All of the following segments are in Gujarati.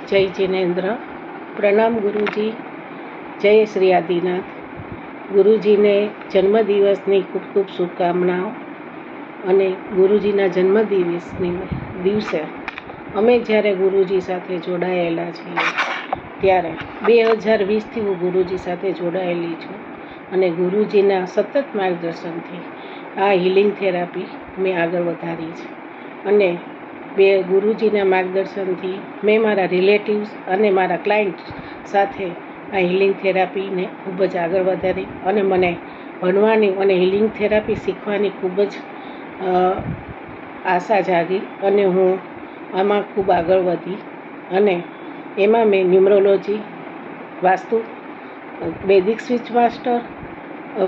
જય जिनेन्द्र। प्रणाम गुरुजी। जय श्री आदिनाथ। गुरुजीने जन्मदिवसनी खूब खूब शुभकामनाओं। અને ગુરુજીના જન્મદિવસની દિવસે અમે જ્યારે ગુરુજી સાથે જોડાયેલા છીએ ત્યારે 2020થી હું ગુરુજી સાથે જોડાયેલી છું અને ગુરુજીના સતત માર્ગદર્શનથી આ હિલિંગ થેરાપી મેં આગળ વધારી છે અને ગુરુજીના માર્ગદર્શનથી મેં મારા રિલેટિવ્સ અને મારા ક્લાયન્ટ સાથે આ હિલિંગ થેરાપીને ખૂબ જ આગળ વધારી અને મને ભણવાની અને હિલિંગ થેરાપી શીખવાની ખૂબ જ આશા જાગી અને હું આમાં ખૂબ આગળ વધી અને એમાં મેં numerology, vastu, Vedic switch master,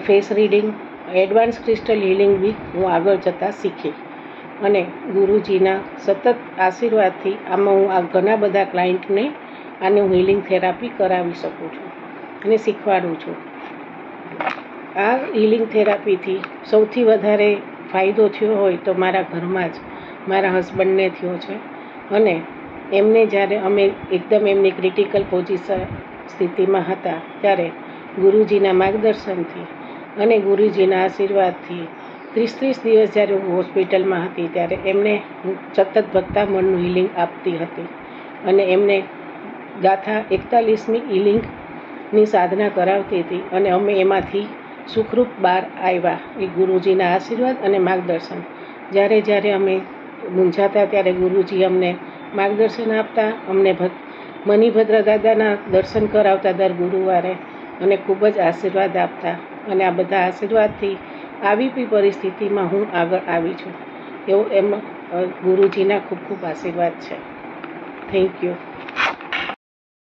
face reading, advance crystal healing બી હું આગળ જતાં શીખી અને ગુરુજીના સતત આશીર્વાદથી આમાં હું આ ઘણા બધા ક્લાયન્ટને આને હું હિલિંગ થેરાપી કરાવી શકું છું અને શીખવાડું છું. આ હિલિંગ થેરાપીથી સૌથી વધારે ફાયદો થયો હોય તો મારા ઘરમાં જ મારા હસબન્ડને થયો છે અને એમને જ્યારે અમે એકદમ એમની ક્રિટિકલ સ્થિતિમાં હતા ત્યારે ગુરુજીના માર્ગદર્શનથી અને ગુરુજીના આશીર્વાદથી 30 દિવસ જ્યારે હું હોસ્પિટલમાં હતી ત્યારે એમને સતત ભક્તા મનનું હિલિંગ આપતી હતી અને એમને ગાથા 41મી હિલિંગની સાધના કરાવતી હતી અને અમે એમાંથી સુખરૂપ બહાર આવ્યા. એ ગુરુજીના આશીર્વાદ અને માર્ગદર્શન. જ્યારે અમે મૂંઝાતા ત્યારે ગુરુજી અમને માર્ગદર્શન આપતા, અમને મણિભદ્ર દાદાના દર્શન કરાવતા દર ગુરુવારે અને ખૂબ જ આશીર્વાદ આપતા અને આ બધા આશીર્વાદથી આવી બી પરિસ્થિતિમાં હું આગળ આવી છું એવો એમ ગુરુજીના ખૂબ ખૂબ આશીર્વાદ છે. Thank you.